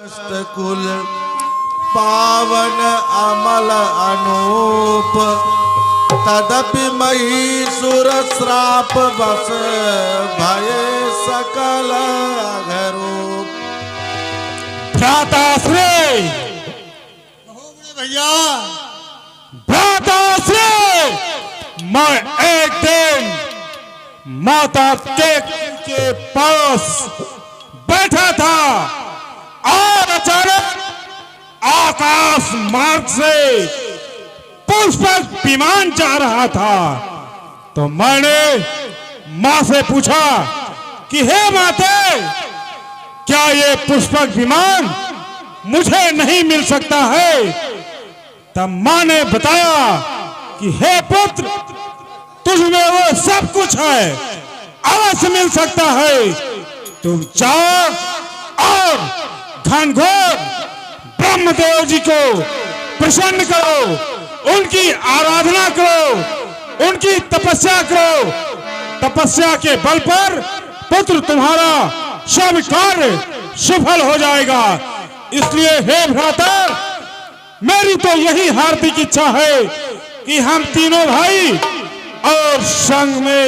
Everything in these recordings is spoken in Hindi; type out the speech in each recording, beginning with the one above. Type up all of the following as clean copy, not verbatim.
कुल पावन अमल अनूप तदपि महिषुर श्राप बस भय सकल अघरूप। भ्राताश्री भैया, भ्राताश्री, मैं एक दिन माता के पास बैठा था और अचानक आकाश मार्ग से पुष्पक विमान जा रहा था। तो मैंने मां से पूछा कि हे माते, क्या ये पुष्पक विमान मुझे नहीं मिल सकता है? तब मां ने बताया कि हे पुत्र, तुझमें वो सब कुछ है, अवश्य मिल सकता है। तुम जाओ और घनघोर ब्रह्मदेव जी को प्रसन्न करो, उनकी आराधना करो, उनकी तपस्या करो। तपस्या के बल पर पुत्र तुम्हारा सब कार्य सफल हो जाएगा। इसलिए हे भ्राता, मेरी तो यही हार्दिक इच्छा है कि हम तीनों भाई और संग में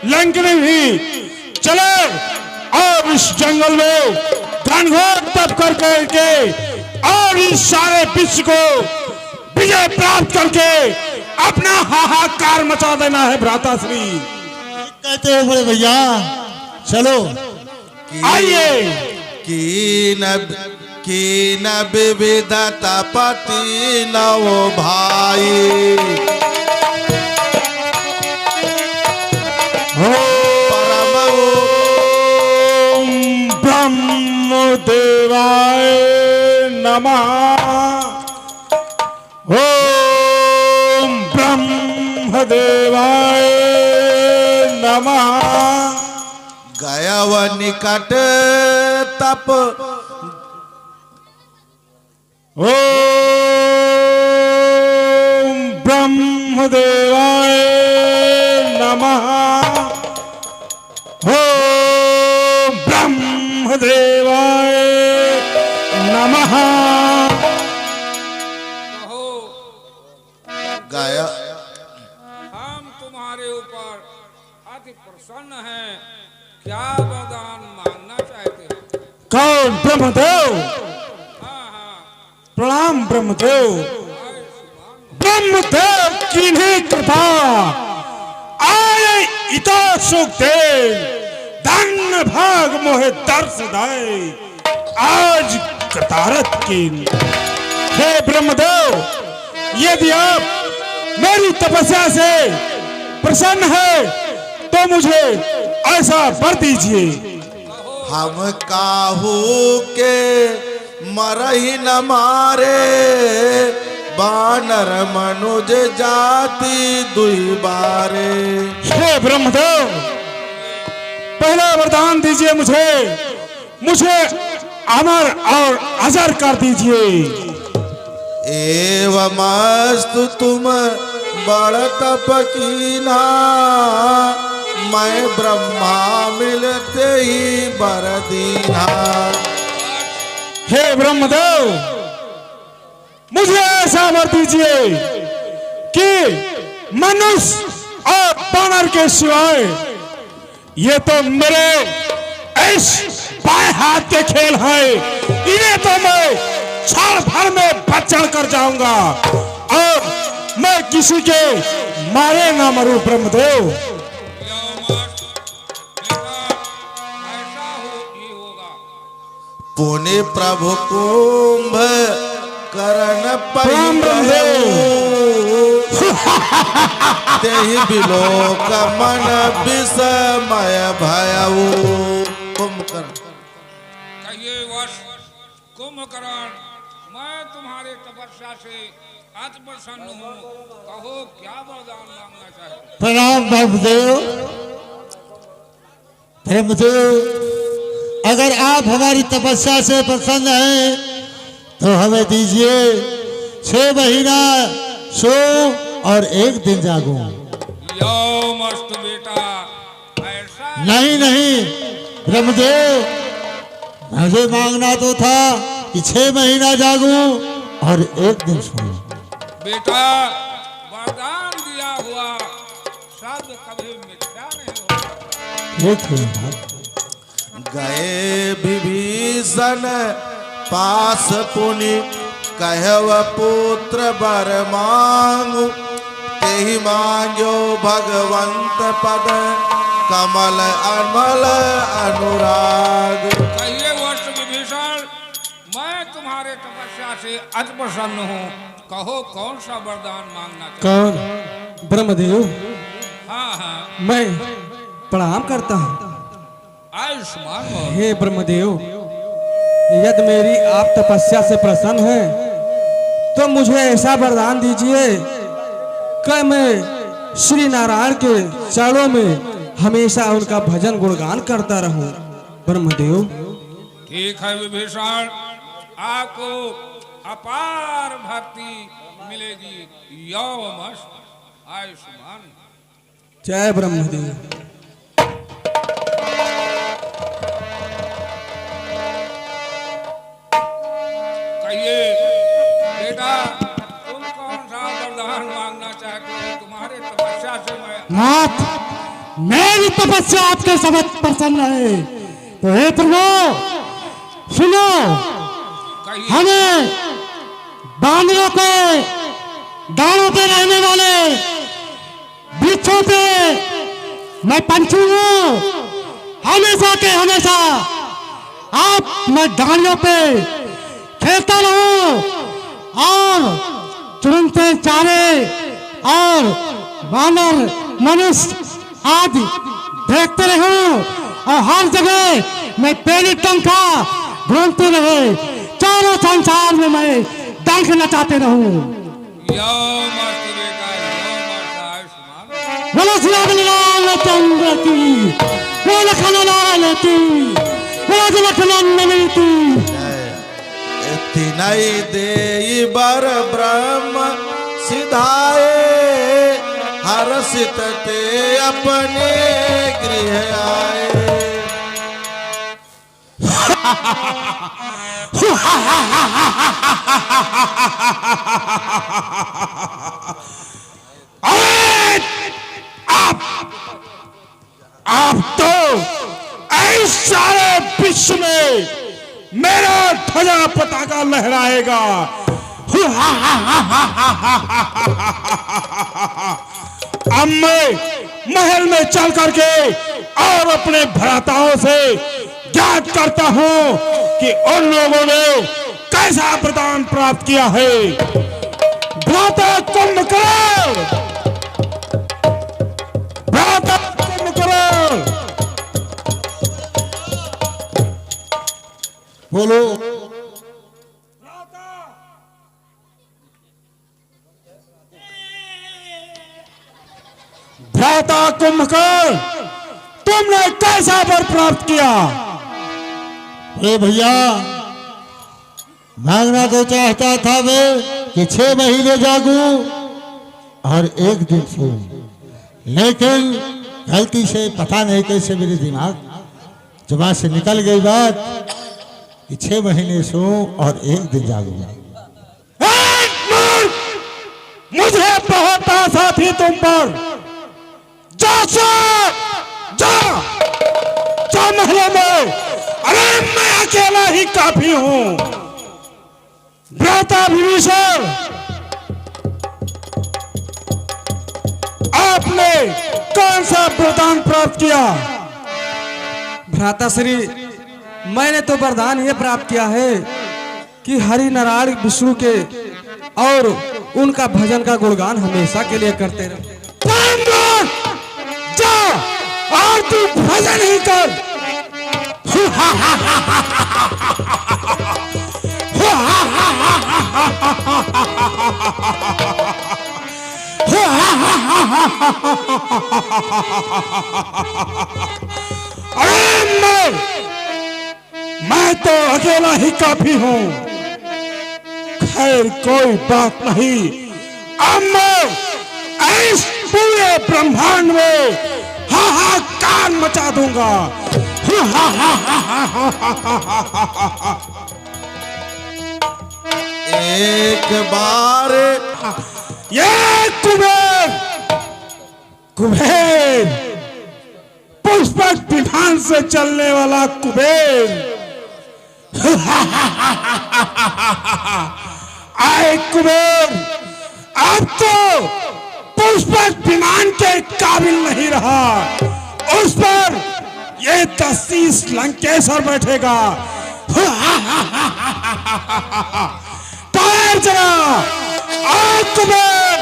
लंकनी भी चले और इस जंगल में घनघोर तप करके और इस सारे विश्व को विजय प्राप्त करके अपना हाहाकार मचा देना है। भ्राताश्री कहते हो बड़े भैया, चलो आइए। कीन विविध तपति नवो भाई परम ब्रह्म देवाय नमः। ओम ब्रह्म देवाय नमः। गयव निकट तप ओम ब्रह्म देवाय नमः। ओम ब्रह्म देवाय नमः। गय हम तुम्हारे ऊपर अति प्रसन्न हैं। क्या वरदान मांगना चाहते हो? कौन? ब्रह्मदेव। प्रणाम ब्रह्मदेव। ब्रह्मदेव किन्हीं कृपा आए इतो सुख दे, धन्य भाग मोहे दर्श दाए आज कतारत की। हे ब्रह्मदेव, यदि आप मेरी तपस्या से प्रसन्न है तो मुझे ऐसा वर दीजिए। हम काहू के मरही न मारे, बानर मनुज जाति दुई बारे। हे ब्रह्मदेव, पहला वरदान दीजिए मुझे अमर और अजर कर दीजिए। एवमस्तु तुम बड़ तप कीना, मैं ब्रह्मा मिलते ही बर दीना। हे ब्रह्मदेव, मुझे ऐसा वर दीजिए कि मनुष्य और बानर के सिवाय ये तो मेरे इस बाएं हाथ के खेल हैं, इन्हें तो मैं क्षण भर में बचड़ कर जाऊंगा और मैं किसी के मारे ना मरूं। ब्रह्मदेव, पुण्य प्रभु कुंभ करण प्रणाम ब्रह्मदेव। तेहि बिलोक मन विस्मय भयऊ। कुंभकर्ण कहिए वश कुंभकर्ण, मैं तुम्हारे तपस्या से अति प्रसन्न हूँ। कहो क्या वरदान मांगना चाहते हो? प्रणाम ब्रह्मदेव। ब्रह्मदेव, अगर आप हमारी तपस्या से प्रसन्न हैं तो हमें दीजिए 6 महीना सो और 1 दिन जागूं। यो मस्त बेटा, ऐसा नहीं ब्रह्मदेव, मुझे मांगना तो था कि 6 महीना जागूं और एक दिन सोऊं। बेटा वरदान दिया हुआ शब्द कभी मिथ्या नहीं होता। एक दिन गए विभीषण पास पुनि कहव पुत्र वर मांगु तेहि मांग्यो भगवंत पद कमल अमल अनुराग। कहिए वर्ष विभीषण, मैं तुम्हारे तपस्या से अति प्रसन्न हूँ। कहो कौन सा वरदान मांगना चाहते कौन? ब्रह्मदेव, हो? हाँ हाँ, मैं प्रणाम करता हूँ। आयुष्मान भव। हे ब्रह्मदेव, यदि मेरी आप तपस्या से प्रसन्न है तो मुझे ऐसा वरदान दीजिए कि मैं श्री नारायण के चरणों में हमेशा उनका भजन गुणगान करता रहूं। ब्रह्मदेव, ठीक है विभीषण, आपको अपार भक्ति मिलेगी। यौमस आयुष्मान। जय ब्रह्मदेव। कहिए बेटा, तुम कौन सा वरदान मांगना चाहते हो? तुम्हारे तपस्या से मैं नाथ, मेरी तपस्या आपके समझ प्रसन्न है तो हे प्रभु सुनो। कहिए। हमें बांधों पे डालों पे रहने वाले वृक्षों पे मैं पंछी हूँ, हमेशा के हमेशा आप मैं डालियों पे खेलता रहूं और चुनते चारे और वानर मनुष्य आदि देखते रहूं और हर जगह मैं पेड़ी टंका ढूंढते रहे, चारों संसार में मैं डंक नचाते रहूं। यौमस बेटा, यौमस आयुष्मान। बोलो श्री राम चंद्र की, बोलो खनलाल की, बोलो लखनंदन की। तिनई देई बर ब्रह्म सिधाए हर्षित ते अपने गृह आए। आप तो इस सारे विश्व में मेरा ध्वजा पताका लहराएगा। अब मैं महल में चल करके और अपने भ्राताओं से ज्ञात करता हूं कि उन लोगों ने कैसा वरदान प्राप्त किया है। भ्राता कुंभकर्ण, भ्राता कुंभकर्ण, बोलो। भ्राता कुंभकर्ण, तुमने कैसा वर प्राप्त किया? अरे भैया, मांगना तो चाहता था मैं कि 6 महीने जागूं और एक दिन सोऊं, लेकिन गलती से पता नहीं कैसे मेरे दिमाग जुबान से निकल गई बात कि 6 महीने सोऊं और एक दिन जागूं। मुझे बहुत आशा थी तुम पर। जा महलों में, अरे मैं अकेला ही काफी हूं। भ्राता विभीषण, आपने कौन सा वरदान प्राप्त किया? भ्राता श्री, मैंने तो वरदान ये प्राप्त किया है कि हरि नारायण विष्णु के और उनका भजन का गुणगान हमेशा के लिए करते रहो। जा और तू भजन ही कर। अरे मैं तो अकेला ही काफी हूं। खैर कोई बात नहीं, अब मैं इस पूरे ब्रह्मांड में हाहाकार मचा दूंगा। एक बार ये कुबेर कुबेर पुष्पक विमान से चलने वाला कुबेर आए कुबेर, अब तो पुष्पक विमान के काबिल नहीं रहा, उस पर ये 10-30 लंकेश्वर बैठेगा। टायर जरा, आओ कुबेर,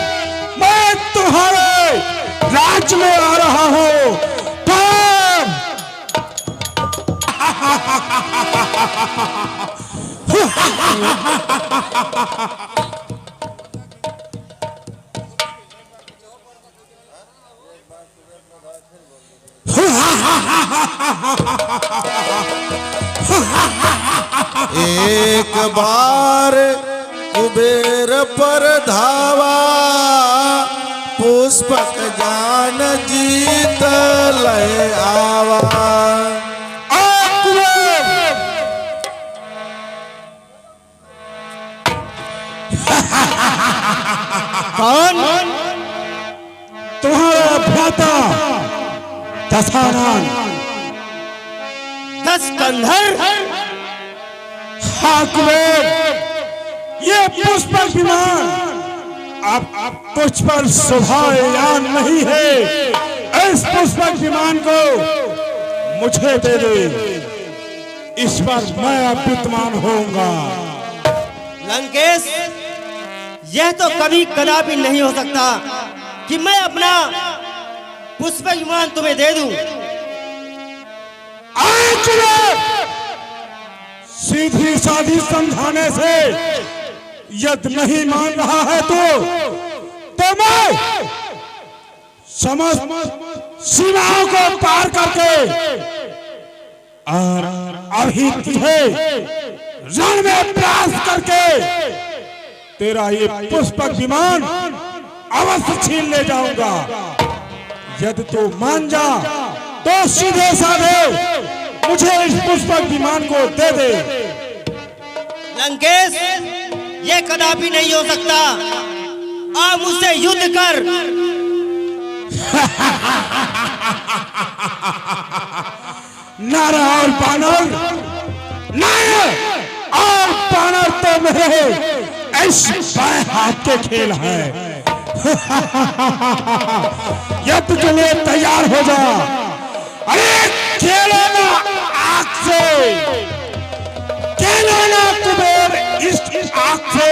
मैं तुम्हारे राज्य में आ रहा हूं। टायर एक बार कुबेर पर धावा, पुष्पक जान जीत ले आवा। कौन? तुम्हारा भ्राता दशानन। 10 कंधर? हाँ कुबेर, ये पुष्पक विमान अब तुझ पर शोभायान नहीं है। इस पुष्पक विमान को मुझे दे दे, इस पर मैं अब विद्यमान होऊंगा। लंकेश, यह तो कभी कदापि नहीं हो सकता कि मैं अपना पुष्पक विमान तुम्हें दे दूं। सीधी साधी समझाने से यदि नहीं मान रहा है तो मैं समस्त सीमाओं को पार करके और अभी तुझे रण में प्रयास करके तेरा ये पुष्पक विमान अवश्य छीन ले जाऊंगा। यदि तू मान जा तो सीधे साधे मुझे इस पुष्पक विमान को दे दे। लंकेश, यह कदापि नहीं हो सकता। आप मुझसे युद्ध कर। नारा और बानर, नारा और बानर तो मेरे इस बाएं हाथ के खेल है। युद्ध के लिए तैयार हो जा। अरे खेलो ना आग से, खेलो ना कुबेर इस आग से,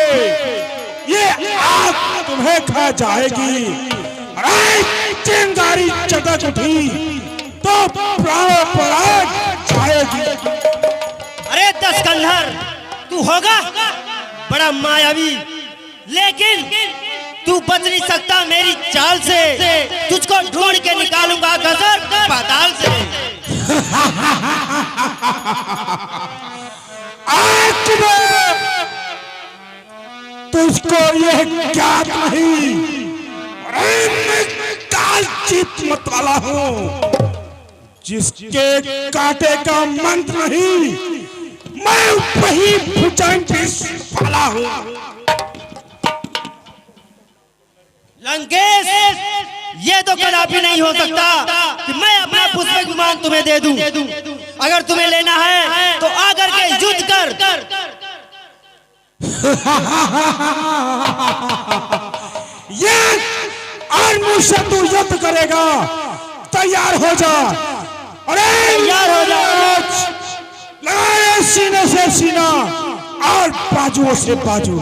ये आग तुम्हें खा जाएगी। अरे चिंगारी चटक उठी तो प्राणों पर आग जाएगी। अरे 10 कंधर, तू होगा बड़ा मायावी, लेकिन तू बच नहीं सकता मेरी चाल से। तुझको ढूंढ के निकालूंगा गजर पाताल से। तुझको यह ज्ञात नहीं, मैं कालचीत मत वाला हूं, जिसके कांटे का मंत्र नहीं, मैं वही भुजंग वाला हूं। लंकेश, ये तो कदापि नहीं हो सकता कि मैं अपना पुष्पक विमान तुम्हें दे दूं। अगर तुम्हें लेना है तो आकर के युद्ध कर। ये और मुझसे तू युद्ध करेगा, तैयार हो जा। अरे तैयार हो जा। लगाए सीने से सीना और बाजुओं से बाजू।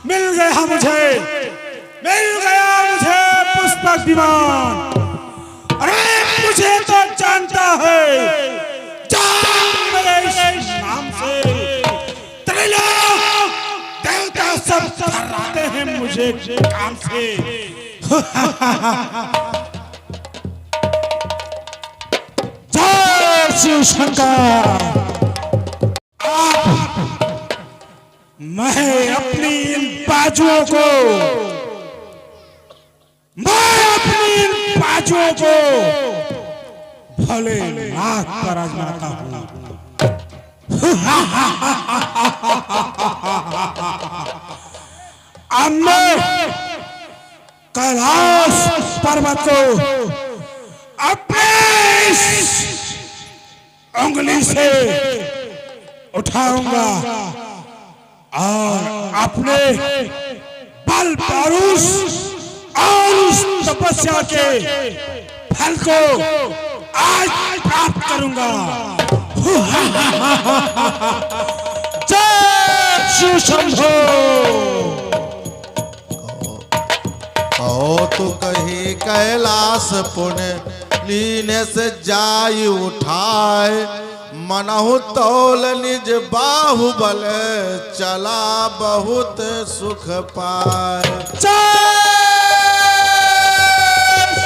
मिल गया मुझे पुष्पक विमान। अरे मुझे तो जानता है, जान मेरे इस नाम से त्रिलोक देवता सब थर्राते हैं मुझे काम से। जय शिव शंकर। मैं अपनी इन बाजुओं को भले नाथ पर आजमाता हूं। अब मैं कैलाश पर्वत को अपने उंगली से उठाऊंगा और अपने बल पौरुष और उस तपस्या के फल को आज प्राप्त करूंगा। जय शिव शंभो। कहो तो कही कैलाश पुण्य लीने से जाय उठाए, मनहु तौल निज बाहुबल चला बहुत सुख पाए। जय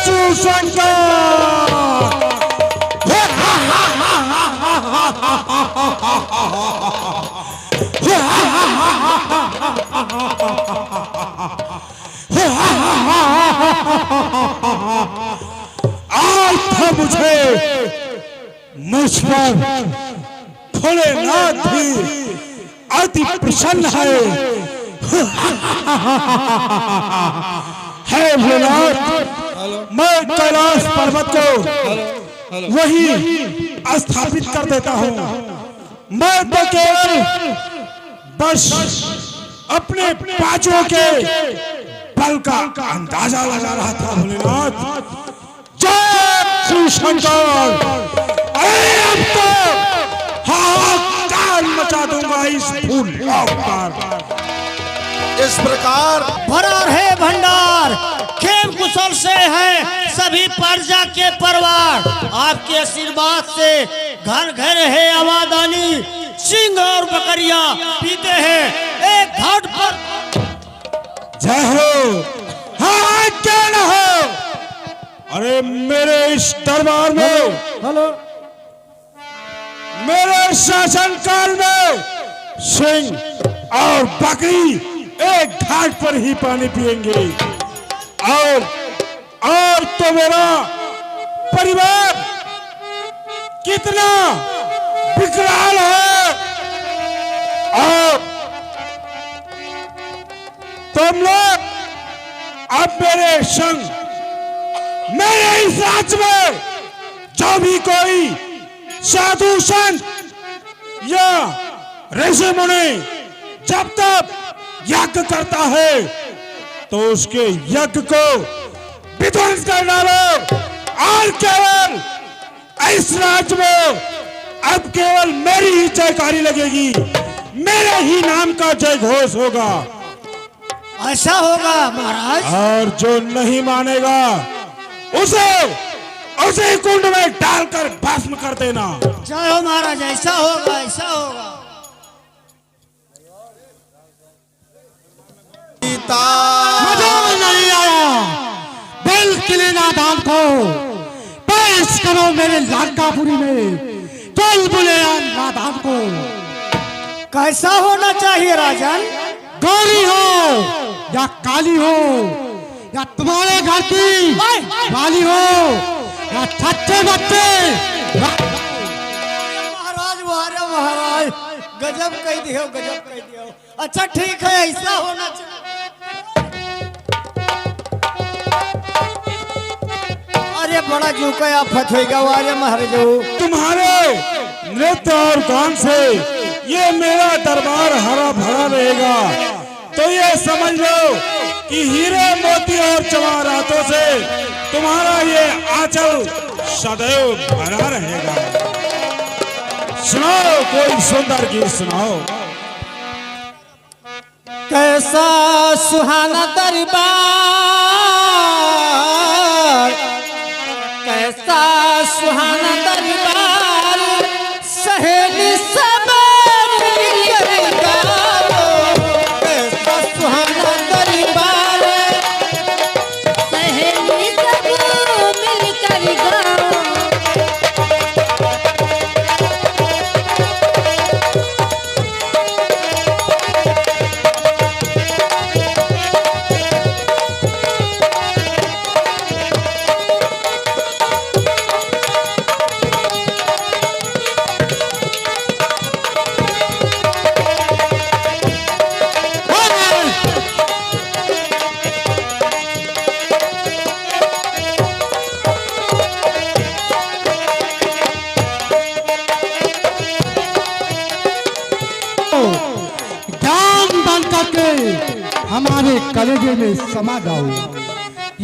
शिव शंकर। आज तो मुझे मुझ पर भोलेनाथ भी अति प्रसन्न है। भोलेनाथ, मैं कैलाश पर्वत को वही स्थापित कर देता हूँ। मैं तो केवल बस अपने पांचों के बल का अंदाजा लगा रहा था भोलेनाथ। जय शिव शंकर। अरे अब तो हाहाकार मचा दूंगा इस भूलोक पर। इस प्रकार भरा है भंडार, खेम कुशल से है सभी प्रजा के परिवार। आपके आशीर्वाद से घर घर है आबादानी, सिंह और बकरियां पीते हैं एक घाट पर। जय हो। हाँ क्या न हो। अरे मेरे इस दरबार में, मेरे शासनकाल में सिंह और बकरी एक घाट पर ही पानी पिएंगे। और तो मेरा परिवार कितना विकराल है। और तुम लोग अब मेरे संग, मेरे इस राज्य में जो भी कोई साधु संत या ऋषि मुनि जब तक यज्ञ करता है तो उसके यज्ञ को विध्वंस कर डालो। और केवल इस राज्य में अब केवल मेरी ही जयकारी लगेगी, मेरे ही नाम का जय घोष होगा। ऐसा होगा महाराज। और जो नहीं मानेगा उसे कुंड में डालकर भस्म कर देना। जय हो महाराज, ऐसा होगा ऐसा होगा। मजा नहीं आया। बेल किले नादान को पेश करो मेरे लंकापुरी में। चल बुले नादान को। कैसा होना चाहिए राजन? गौरी हो या काली हो या तुम्हारे घर की वाली हो या सच्चे बच्चे। महाराज महाराज गजब कह दियो, गजब कह दियो। अच्छा ठीक है, ऐसा होना चाहिए। अरे बड़ा जूका आफत होगा वारे महाराज। तुम्हारे नृत्य और गान से ये मेरा दरबार हरा भरा रहेगा। तो ये समझ लो कि हीरे मोती और जवाहरातों से तुम्हारा ये आंचल सदैव भरा रहेगा। सुनाओ कोई सुंदर गीत सुनाओ। कैसा सुहाना दरबार, कैसा सुहाना दरबार, सहेली सब मिलकर गाओ, कैसा सुहाना दरबार, सहेली सब मिलकर गाओ। ज्ञान बन करके हमारे कलेजे में समा जाओ।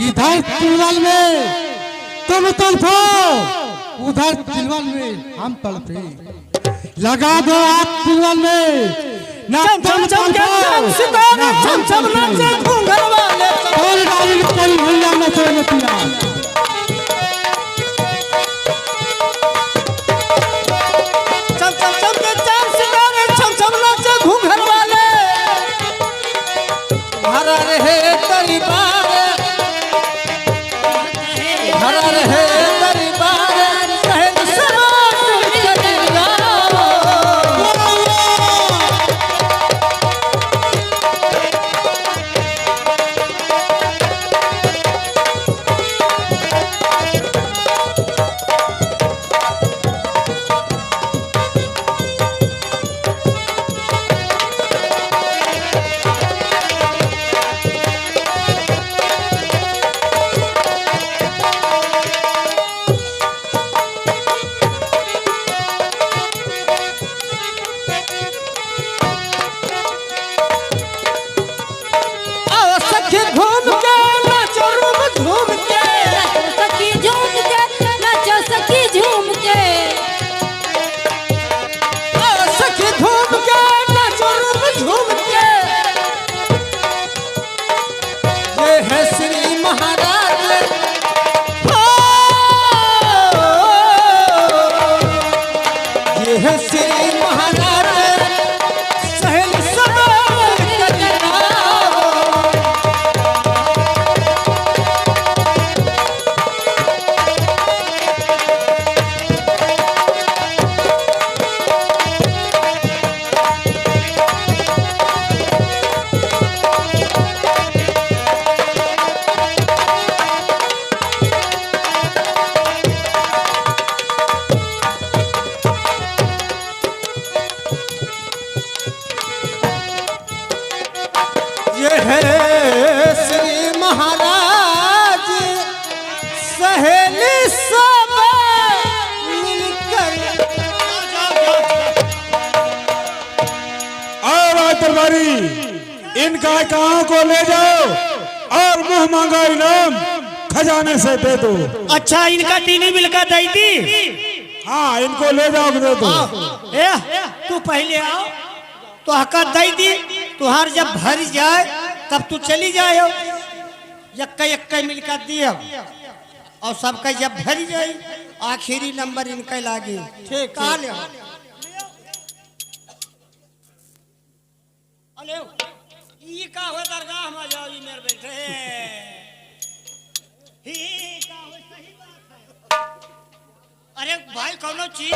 इधर तिलवल में तुम तड़पो, उधर तिलवल में हम तड़पे। लगा दो आप तिलवल में, ना तुम तड़पो ना हम तड़पे। और गाड़ी निकली भैया नचो नतिया। चम चम चम के चार सितारे छम छम नाचे घूंघर वाले, भरा रहे दरबार, भरा रहे दरबार, सहेली सब मिलकर गाओ। आओ सखी घूम के नाचो रूम घूम के, सखी झूम के नाचो सखी झूम के। आओ सखी घूम के नाचो रूम झूम के। ये है श्री महाराज, हो, ये है श्री महाराज, सहेली सब मिलकर गाओ। ये है श्री महाराज, सहेली सब मिलकर। और आज दरबारी इन गायकों को ले जाओ और मुंह मांगा इनाम खजाने से दे दो। अच्छा इनका टीनी मिल का दी थी। हाँ इनको ले जाओ दे दो। ए तू पहले आओ तो हका दई दी, तुहार जब भर जाए तब तू चली जाए। यक्का यक्का मिलकर दिया और सबका जब भर जाए आखिरी नंबर इनका लागे। ठीक कहा ले अले ये का हो दरगाह में जाओ ये मेरे बैठे ही का हो सही बात है। अरे भाई कौनो चीज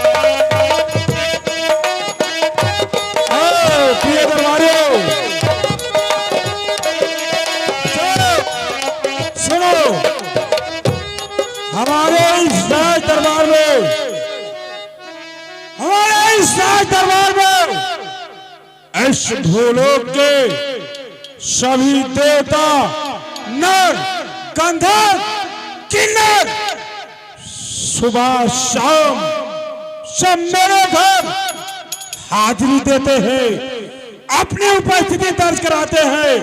प्रिय दरबारियों सुनो, हमारे इस राज दरबार में, हमारे इस राज दरबार में इस भूलोक के सभी देवता नर गंधर्व किन्नर सुबह शाम सब मेरे घर हाजिरी देते हैं, अपनी उपस्थिति दर्ज कराते हैं।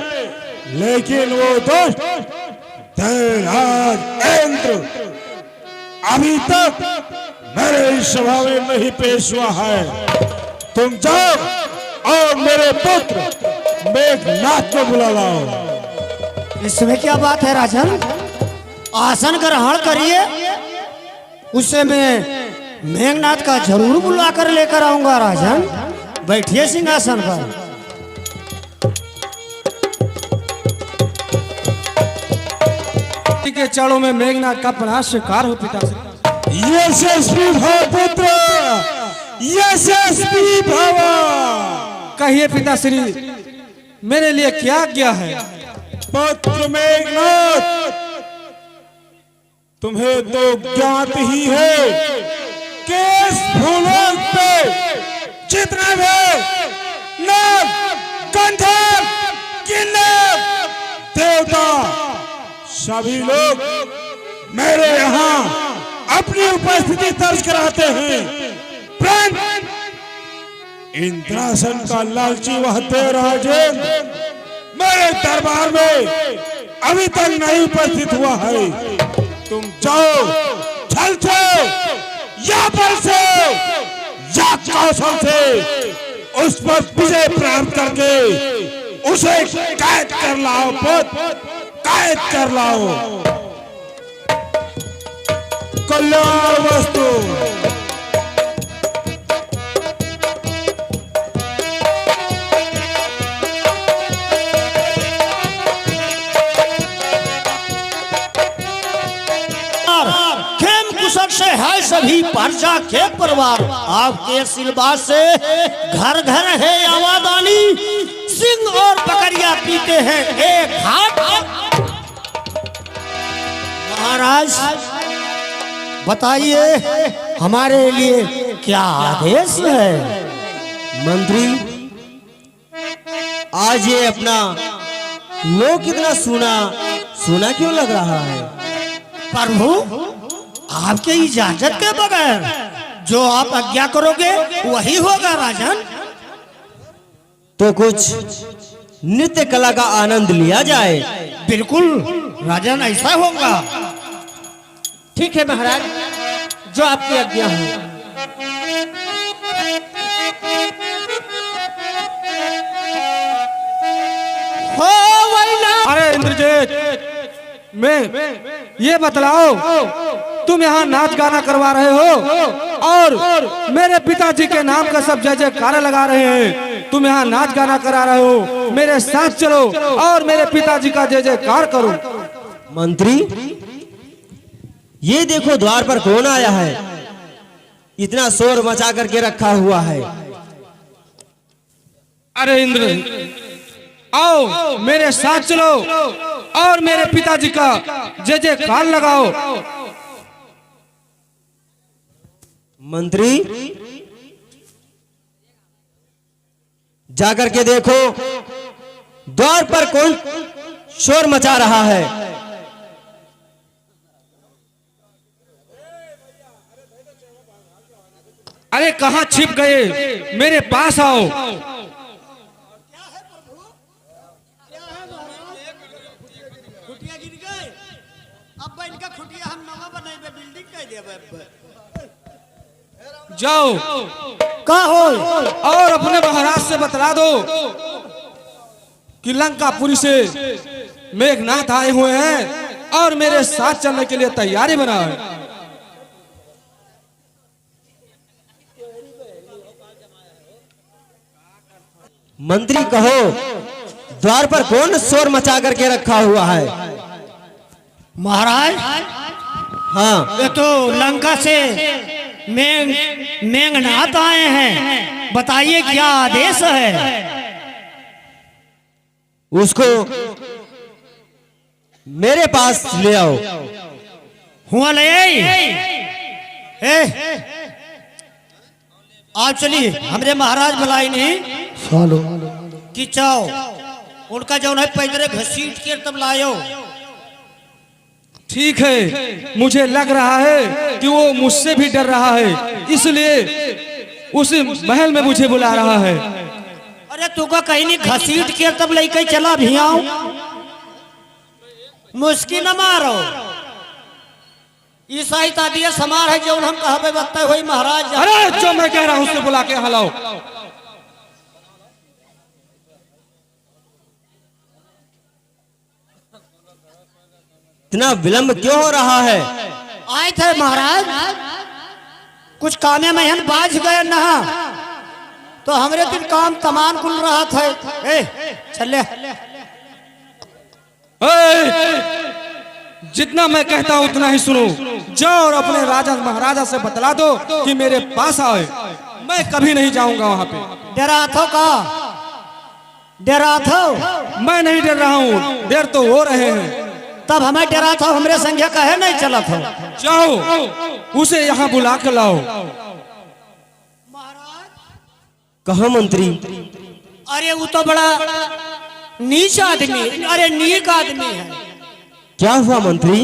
लेकिन वो दोस्त दैराज इंद्र अभी तक मेरे इस सभा में नहीं पेश हुआ है। तुम जाओ और मेरे पुत्र मेघनाथ को बुला लाओ। इसमें क्या बात है राजन? आसन ग्रहण करिए, उससे मैं मेघनाथ का जरूर बुला कर लेकर आऊंगा। राजन बैठिए सिंहासन पर। के चरणों में मेघनाथ का प्रणाम स्वीकार हो पिताश्री। यशस्वी भव पुत्र, यशस्वी भव। कहिए पिताश्री, मेरे लिए क्या आज्ञा है? पुत्र मेघनाथ, तुम्हें तो ज्ञात ही है कि इस भूलोक पे जितने भी नाग, गंधर्व, किन्नर, देवता सभी लोग मेरे यहाँ अपनी उपस्थिति दर्ज कराते हैं। परंतु इंद्रासन का लालची वह राजेंद्र मेरे दरबार में अभी तक नहीं उपस्थित हुआ है। तुम जाओ, छल से या बल से या कौशल से उस पर विजय प्राप्त करके उसे कैद कर लाओ। पुत्र, कैद कर लाओ। कल्याण वस्तु। खेम कुशल से है सभी प्रजा के परिवार। आपके आशीर्वाद से घर घर है आवादानी, सिंह और बकरियां पीते हैं एक हाथ। महाराज बताइए, हमारे लिए क्या आदेश है? मंत्री, आज ये अपना लोग कितना सुना सुना क्यों लग रहा है? प्रभु, आपके इजाजत के बगैर जो आप आज्ञा करोगे वही होगा। राजन, तो कुछ नृत्य कला का आनंद लिया जाए। बिल्कुल राजन, ऐसा होगा। ठीक है महाराज, जो आपकी आज्ञा हो। अरे इंद्रजीत, मैं ये बतलाओ, तुम यहाँ नाच गाना करवा रहे हो और मेरे पिताजी के नाम का सब जय जयकार लगा रहे हैं। तुम यहाँ नाच गाना करा रहे हो, मेरे साथ चलो और मेरे पिताजी का जय जयकार करो। मंत्री, ये देखो द्वार पर कौन आया है? इतना शोर मचा करके रखा हुआ है। अरे इंद्र, आओ मेरे साथ चलो और मेरे पिताजी का जय जयकार लगाओ। मंत्री, जाकर के देखो द्वार पर कौन शोर मचा रहा है। अरे कहाँ छिप गए? मेरे पास आओ। खुटिया गिर गए, अब इनका खुटिया हम नवा बनाएबे, बिल्डिंग कह देबे। जाओ का हो और अपने महाराज से बतला दो कि लंकापुरी से मेघनाथ आए हुए हैं और मेरे साथ चलने के लिए तैयारी बनाए। मंत्री, कहो द्वार पर कौन शोर मचा करके रखा हुआ है? महाराज, हाँ, ये तो लंका से मेघनाथ आए हैं। बताइए क्या आदेश है? उसको मेरे पास ले आओ। हुआ ले आप चलिए, हमरे महाराज बुलाई नहीं कि चाओ उनका जो है पैदरे घसीट के तब लायो। ठीक है, मुझे लग रहा है कि वो मुझसे भी डर रहा है, इसलिए उस महल में मुझे बुला रहा है। अरे तू का कहीं नहीं घसीट के तब लेके चला भी आओ, मुश्किल न मारो। ईसाई तादिया समार है जो हम कहबे बत्ता हुई महाराज। अरे जो मैं कह रहा हूं उससे बुला के हलाओ। इतना विलंब क्यों हो रहा है? आए थे महाराज, कुछ कामे में हन बाज गए ना, तो हमरे दिन काम तमाम खुल रहा था। चले जितना मैं कहता हूँ उतना ही सुनो। जाओ और अपने राजा महाराजा से बतला दो कि मेरे पास आए। मैं कभी नहीं जाऊंगा वहाँ पे। डरा थो का? डरा थो? मैं नहीं डर रहा हूँ, डर तो हो रहे हैं। तब हमें डरा था, हमरे संख्या कहे नहीं चला था। जाओ उसे यहाँ बुला कर लाओ। कहो मंत्री। अरे वो तो बड़ा नीच आदमी, अरे नीक आदमी है। क्या हुआ मंत्री?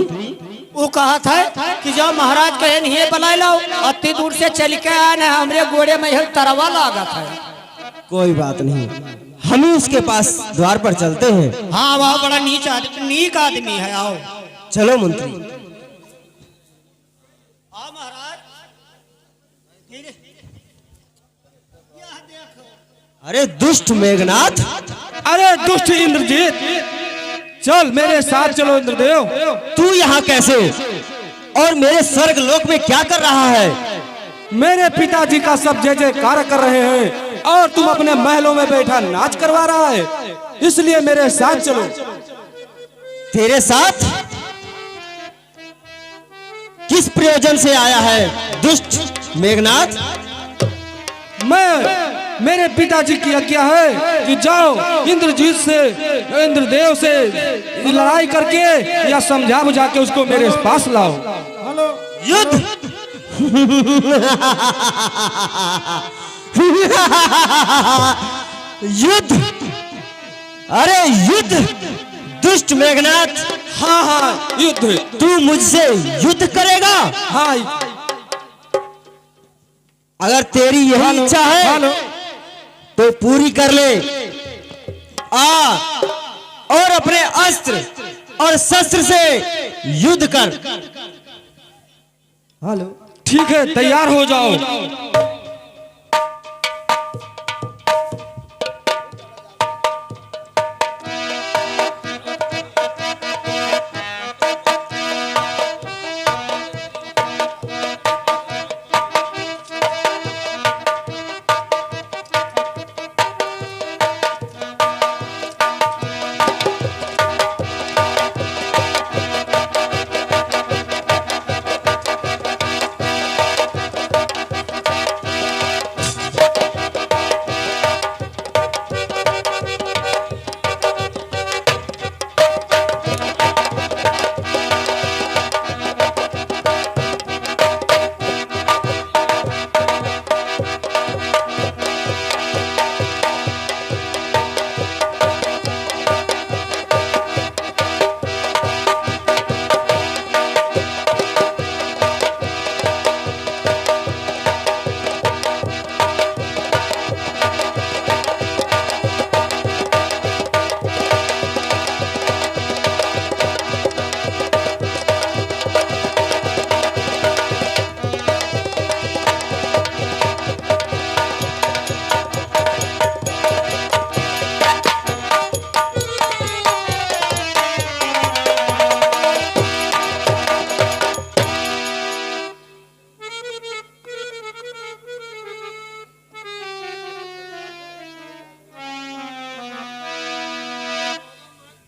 वो कहा था कि जब महाराज कहे नहीं बुला लाओ, अति दूर से चल के आना, हमरे गोड़े में यह तरवा लगा था। कोई बात नहीं, हम ही उसके पास द्वार पर चलते हैं। हाँ वह बड़ा नीच आदमी, नीक आदमी है। आओ चलो मंत्री। आओ महाराज। अरे दुष्ट मेघनाथ, अरे दुष्ट इंद्रजीत, चल मेरे साथ चलो। इंद्रदेव, तू यहाँ कैसे और मेरे स्वर्ग लोक में क्या कर रहा है? मेरे पिताजी का सब जय जयकार कर रहे हैं और तुम अपने महलों में बैठा नाच करवा रहा है, इसलिए मेरे साथ चलो। तेरे साथ? किस प्रयोजन से आया है दुष्ट मेघनाथ? मेरे पिताजी की आज्ञा है कि जाओ इंद्रजीत से, इंद्रदेव से लड़ाई करके या समझा बुझा के उसको मेरे पास लाओ। युद्ध? युद्ध? अरे युद्ध? दुष्ट मेघनाथ, हाँ हाँ युद्ध। तू मुझसे युद्ध करेगा? हाँ, अगर तेरी यही इच्छा है तो पूरी कर ले। आ और अपने अस्त्र और शस्त्र से युद्ध कर। ठीक है, तैयार हो जाओ।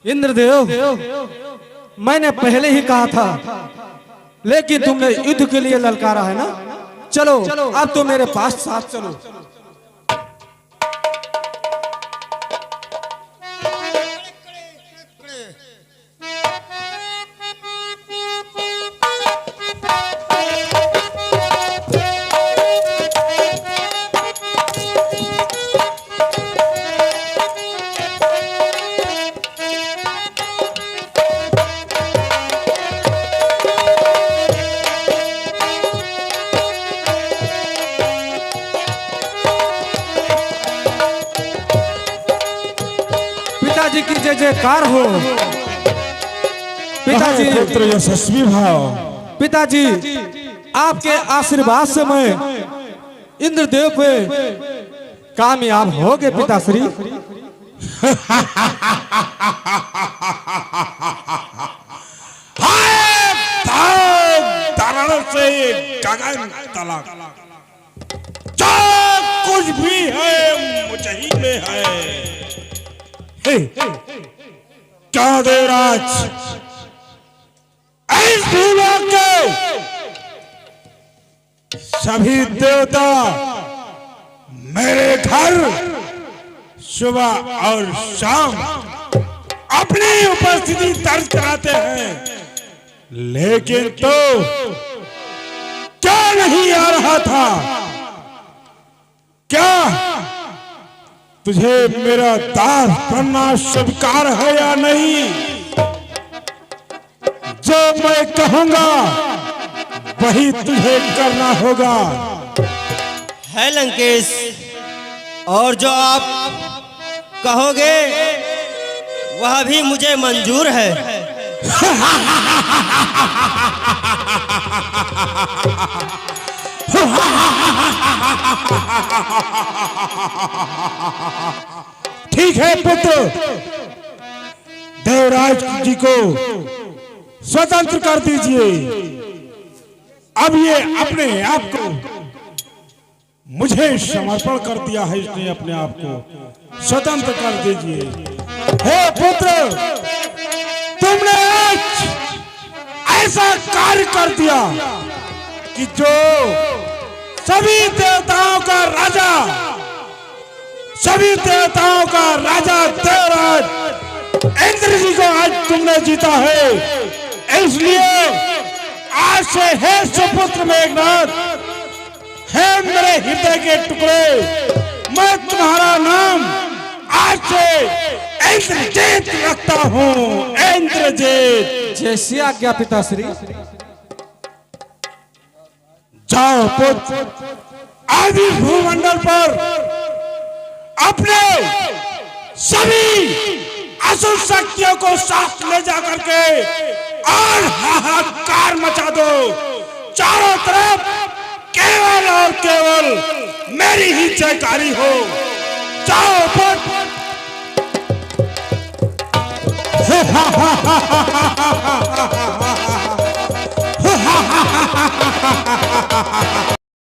इंद्रदेव, मैंने पहले ही कहा था, लेकिन तुमने युद्ध के लिए ललकारा है ना। चलो अब तो मेरे पास साथ चलो। पिताजी की जय जयकार हो। पिताजी पुत्र यशस्वी भाव। पिताजी आपके आशीर्वाद से मैं इंद्रदेव पे कामयाब हो गए पिताश्री। हा क्या देवराज, इस भूलोक के सभी देवता मेरे घर सुबह और शाम अपनी उपस्थिति दर्ज कराते हैं, लेकिन तो क्या नहीं आ रहा था? क्या तुझे मेरा दास बनना स्वीकार है या नहीं? जो मैं कहूंगा वही तुझे करना होगा। है लंकेश, और जो आप कहोगे वह भी मुझे मंजूर है। ठीक है पुत्र, देवराज जी को स्वतंत्र कर दीजिए। अब ये अपने आप को मुझे समर्पण कर दिया है, इसने अपने आप को स्वतंत्र कर दीजिए। हे पुत्र, तुमने आज ऐसा कार्य कर दिया कि जो सभी देवताओं का राजा, सभी देवताओं का राजा देवराज इंद्र जी को आज तुमने जीता है। इसलिए आज से हे सुपुत्र मेघनाथ, है मेरे हृदय के टुकड़े, मैं तुम्हारा नाम आज से इंद्रजीत रखता हूँ। इंद्रजीत। जैसी आज्ञा पिताश्री। जाओ पुत्र, आदि भूमंडल पर अपने सभी असुर शक्तियों को साथ ले जा करके और हाहाकार मचा दो। चारों तरफ केवल और केवल मेरी ही जयकारी हो। जाओ पुत्र।